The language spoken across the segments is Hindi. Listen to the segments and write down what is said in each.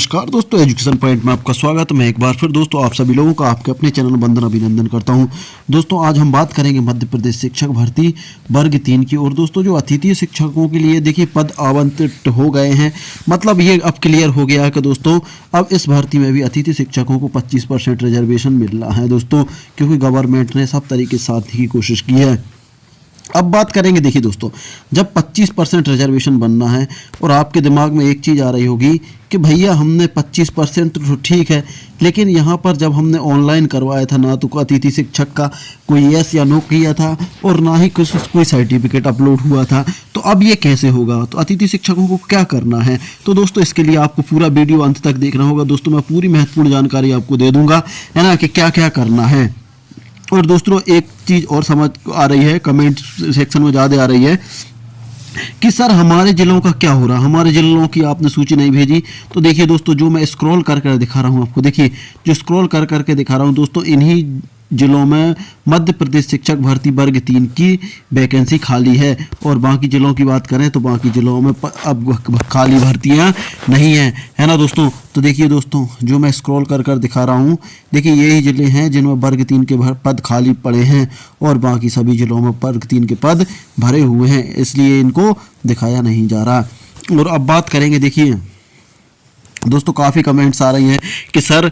नमस्कार दोस्तों, एजुकेशन पॉइंट में आपका स्वागत। मैं एक बार फिर दोस्तों आप सभी लोगों का आपके अपने चैनल बंदन अभिनंदन करता हूं। दोस्तों आज हम बात करेंगे मध्य प्रदेश शिक्षक भर्ती वर्ग 3 की। और दोस्तों जो अतिथि शिक्षकों के लिए देखिए पद आवंटित हो गए हैं, मतलब ये अब क्लियर हो गया है कि दोस्तों अब इस भर्ती में भी अतिथि शिक्षकों को 25% रिजर्वेशन मिल रहा है दोस्तों, क्योंकि गवर्नमेंट ने सब तरीके से साथ की कोशिश की है। अब बात करेंगे, देखिए दोस्तों जब 25% रिजर्वेशन बनना है और आपके दिमाग में एक चीज़ आ रही होगी कि भैया हमने 25% तो ठीक है, लेकिन यहाँ पर जब हमने ऑनलाइन करवाया था ना तो अतिथि शिक्षक का कोई यस या नो किया था और ना ही कोई सर्टिफिकेट अपलोड हुआ था, तो अब ये कैसे होगा? तो अतिथि शिक्षकों को क्या करना है? तो दोस्तों इसके लिए आपको पूरा वीडियो अंत तक देखना होगा। दोस्तों मैं पूरी महत्वपूर्ण जानकारी आपको दे दूंगा, है ना, कि क्या क्या करना है। और दोस्तों एक चीज़ और समझ आ रही है, कमेंट सेक्शन में ज़्यादा आ रही है कि सर हमारे जिलों का क्या हो रहा है, हमारे जिलों की आपने सूची नहीं भेजी। तो देखिए दोस्तों जो मैं स्क्रॉल कर कर दिखा रहा हूँ आपको, देखिए जो स्क्रॉल कर करके दिखा रहा हूँ दोस्तों, इन्हीं जिलों में मध्य प्रदेश शिक्षक भर्ती वर्ग 3 की वैकेंसी खाली है। और बाकी जिलों की बात करें तो बाकी जिलों में अब खाली भर्तियां नहीं हैं, है ना दोस्तों। तो देखिए दोस्तों जो मैं स्क्रॉल कर कर दिखा रहा हूँ, देखिए यही जिले हैं जिनमें वर्ग 3 के पद खाली पड़े हैं और बाकी सभी जिलों में वर्ग 3 के पद भरे हुए हैं, इसलिए इनको दिखाया नहीं जा रहा। और अब बात करेंगे, देखिए दोस्तों काफ़ी कमेंट्स आ रही हैं कि सर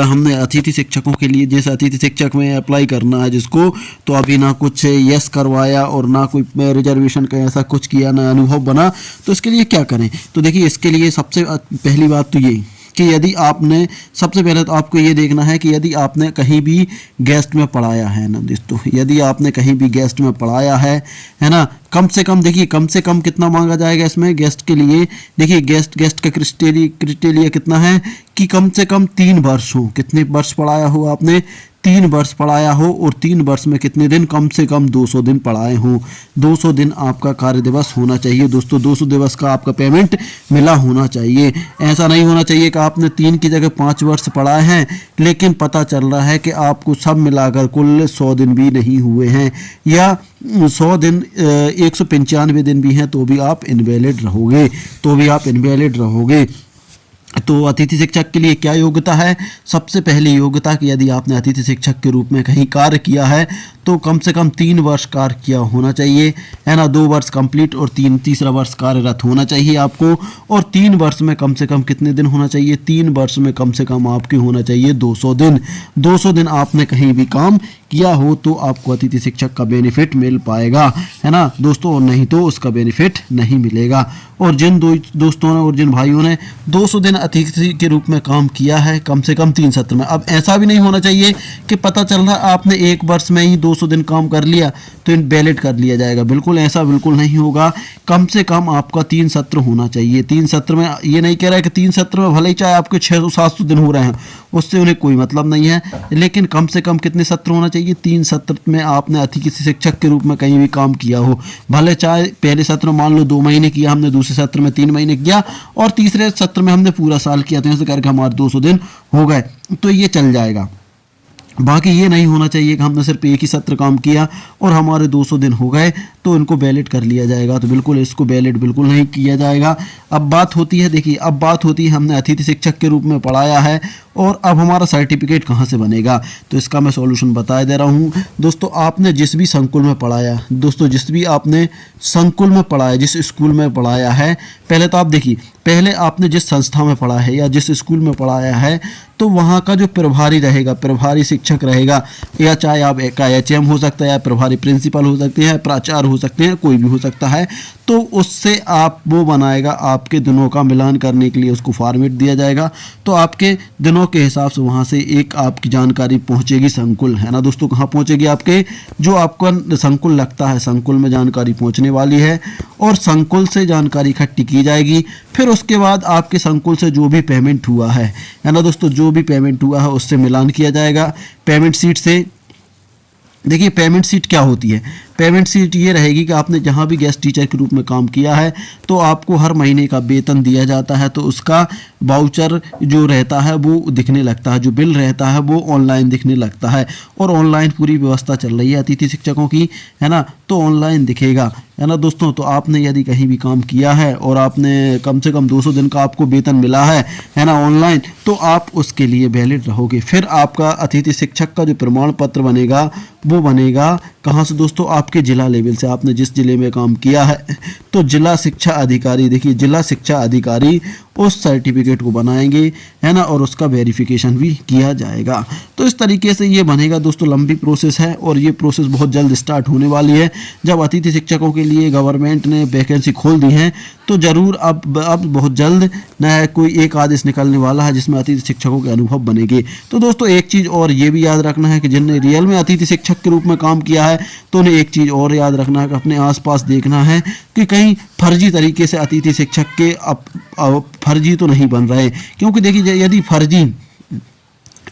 हमने अतिथि शिक्षकों के लिए, जैसे अतिथि शिक्षक में अप्लाई करना है जिसको, तो अभी ना कुछ यस करवाया और ना कोई रिजर्वेशन का ऐसा कुछ किया, ना अनुभव बना, तो इसके लिए क्या करें? तो देखिए इसके लिए सबसे पहली बात तो यही कि यदि आपने, सबसे पहले तो आपको ये देखना है कि यदि आपने कहीं भी गेस्ट में पढ़ाया है ना दोस्तों, यदि आपने कहीं भी गेस्ट में पढ़ाया है ना, कम से कम देखिए कम से कम कितना मांगा जाएगा इसमें गेस्ट के लिए। देखिए गेस्ट का क्राइटेरिया कितना है कि कम से कम 3 वर्ष हो। कितने वर्ष पढ़ाया हो आपने? 3 वर्ष पढ़ाया हो, और 3 वर्ष में कितने दिन? कम से कम 200 दिन पढ़ाए हों। 200 दिन आपका कार्य दिवस होना चाहिए दोस्तों, 200 दिवस का आपका पेमेंट मिला होना चाहिए। ऐसा नहीं होना चाहिए कि आपने 3 की जगह 5 वर्ष पढ़ाए हैं लेकिन पता चल रहा है कि आपको सब मिलाकर कुल 100 दिन भी नहीं हुए हैं, या 100 दिन 195 दिन भी हैं तो भी आप इनवैलिड रहोगे। तो अतिथि शिक्षक के लिए क्या योग्यता है? सबसे पहली योग्यता कि यदि आपने अतिथि शिक्षक के रूप में कहीं कार्य किया है तो कम से कम 3 वर्ष कार्य किया होना चाहिए, है ना। 2 वर्ष कंप्लीट और तीसरा वर्ष कार्यरत होना चाहिए आपको। और 3 वर्ष में कम से कम कितने दिन होना चाहिए? 3 वर्ष में कम से कम आपके होना चाहिए 200 दिन। 200 दिन आपने कहीं भी काम किया हो तो आपको अतिथि शिक्षक का बेनिफिट मिल पाएगा, है ना दोस्तों, और नहीं तो उसका बेनिफिट नहीं मिलेगा। और जिन दोस्तों ने और जिन भाइयों ने 200 दिन अतिथि के रूप में काम किया है कम से कम 3 सत्र में, अब ऐसा भी नहीं होना चाहिए कि पता चल रहा है आपने 1 वर्ष में ही 200 दिन काम कर लिया तो इनवैलिड कर लिया जाएगा। बिल्कुल ऐसा बिल्कुल नहीं होगा। कम से कम आपका 3 सत्र होना चाहिए। 3 सत्र में ये नहीं कह रहा है कि 3 सत्र में भले ही चाहे आपके 600-700 दिन हो रहे हैं, उससे उन्हें कोई मतलब नहीं है, लेकिन कम से कम कितने सत्र होना चाहिए? 3 सत्र में आपने अतिथि शिक्षक के रूप में कहीं भी काम किया हो। भले चाहे पहले सत्र में मान लो 2 महीने किया हमने, दूसरे सत्र में 3 महीने किया और तीसरे सत्र में हमने पूरा साल किया, तो ऐसे करके हमारे 200 दिन हो गए तो ये चल जाएगा। बाकी ये नहीं होना चाहिए कि हमने सिर्फ एक ही सत्र काम किया और हमारे 200 दिन हो गए तो इनको वैलिड कर लिया जाएगा। तो बिल्कुल इसको वैलिड बिल्कुल नहीं किया जाएगा। अब बात होती है, देखिए अब बात होती है हमने अतिथि शिक्षक के रूप में पढ़ाया है और अब हमारा सर्टिफिकेट कहाँ से बनेगा? तो इसका मैं सॉल्यूशन बता दे रहा हूँ दोस्तों। आपने जिस भी संकुल में पढ़ाया दोस्तों, जिस भी आपने संकुल में पढ़ाया, जिस स्कूल में पढ़ाया है, पहले तो आप देखिए, पहले आपने जिस संस्था में पढ़ा है या जिस स्कूल में पढ़ाया है तो वहाँ का जो प्रभारी रहेगा, प्रभारी शिक्षक रहेगा, या चाहे आप एक HM हो सकता है, या प्रभारी प्रिंसिपल हो सकते हैं, प्राचार्य हो सकते हैं, कोई भी हो सकता है, तो उससे आप वो बनाएगा आपके दिनों का मिलान करने के लिए उसको फॉर्मेट दिया जाएगा। तो आपके दिनों के हिसाब से वहाँ से एक आपकी जानकारी पहुँचेगी संकुल, है ना दोस्तों। कहाँ पहुँचेगी? आपके जो आपका संकुल लगता है, संकुल में जानकारी पहुँचने वाली है और संकुल से जानकारी इकट्ठी की जाएगी। फिर उसके बाद आपके संकुल से जो भी पेमेंट हुआ है ना दोस्तों, जो भी पेमेंट हुआ है उससे मिलान किया जाएगा पेमेंट सीट से। देखिए पेमेंट सीट क्या होती है? पेमेंट शीट ये रहेगी कि आपने जहाँ भी गेस्ट टीचर के रूप में काम किया है तो आपको हर महीने का वेतन दिया जाता है, तो उसका वाउचर जो रहता है वो दिखने लगता है, जो बिल रहता है वो ऑनलाइन दिखने लगता है। और ऑनलाइन पूरी व्यवस्था चल रही है अतिथि शिक्षकों की, है ना, तो ऑनलाइन दिखेगा, है ना दोस्तों। तो आपने यदि कहीं भी काम किया है और आपने कम से कम 200 दिन का आपको वेतन मिला है ना, ऑनलाइन, तो आप उसके लिए वैलिड रहोगे। फिर आपका अतिथि शिक्षक का जो प्रमाण पत्र बनेगा वो बनेगा कहाँ से दोस्तों, आपके जिला लेवल से। आपने जिस जिले में काम किया है तो जिला शिक्षा अधिकारी, देखिए जिला शिक्षा अधिकारी उस सर्टिफिकेट को बनाएंगे, है ना, और उसका वेरिफिकेशन भी किया जाएगा। तो इस तरीके से ये बनेगा दोस्तों। लंबी प्रोसेस है और ये प्रोसेस बहुत जल्द स्टार्ट होने वाली है। जब अतिथि शिक्षकों के लिए गवर्नमेंट ने वैकेंसी खोल दी है तो ज़रूर अब बहुत जल्द नया कोई एक आदेश निकलने वाला है जिसमें अतिथि शिक्षकों के अनुभव बनेंगे। तो दोस्तों एक चीज़ और ये भी याद रखना है कि जिनने रियल में अतिथि शिक्षक के रूप में काम किया है तो उन्हें एक चीज़ और याद रखना है कि अपने आसपास देखना है कि कहीं फर्जी तरीके से अतिथि शिक्षक के फर्जी तो नहीं बन रहे। क्योंकि देखिए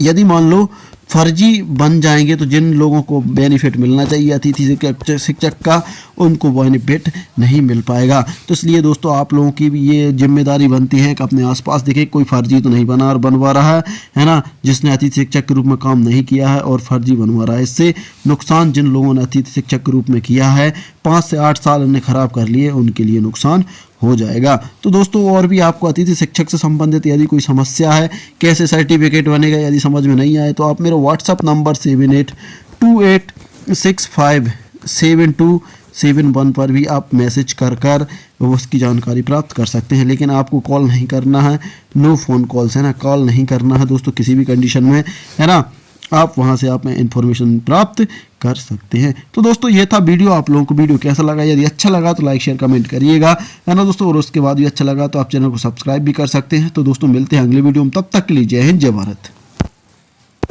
यदि मान लो फर्जी बन जाएंगे तो जिन लोगों को बेनिफिट मिलना चाहिए अतिथि शिक्षक का, उनको बेनिफिट नहीं मिल पाएगा। तो इसलिए दोस्तों आप लोगों की भी ये जिम्मेदारी बनती है कि अपने आसपास देखें कोई फर्जी तो नहीं बनवा रहा है ना, जिसने अतिथि शिक्षक के रूप में काम नहीं किया है और फर्जी बनवा रहा है। इससे नुकसान जिन लोगों ने अतिथि शिक्षक के रूप में किया है 5 से 8 साल उन्हें खराब कर लिए, उनके लिए नुकसान हो जाएगा। तो दोस्तों और भी आपको अतिथि शिक्षक से संबंधित यदि कोई समस्या है, कैसे सर्टिफिकेट बनेगा, यदि समझ में नहीं आए तो आप मेरे व्हाट्सअप नंबर 7828657271 पर भी आप मैसेज कर उसकी जानकारी प्राप्त कर सकते हैं। लेकिन आपको कॉल नहीं करना है, नो फ़ोन कॉल्स, है ना, कॉल नहीं करना है दोस्तों किसी भी कंडीशन में, है ना। आप वहां से आप इन्फॉर्मेशन प्राप्त कर सकते हैं। तो दोस्तों ये था वीडियो। आप लोगों को वीडियो कैसा लगा, यदि अच्छा लगा तो लाइक शेयर कमेंट करिएगा, है ना दोस्तों। और उसके बाद भी अच्छा लगा तो आप चैनल को सब्सक्राइब भी कर सकते हैं। तो दोस्तों मिलते हैं अगले वीडियो में, तब तक के लिए जय हिंद जय भारत।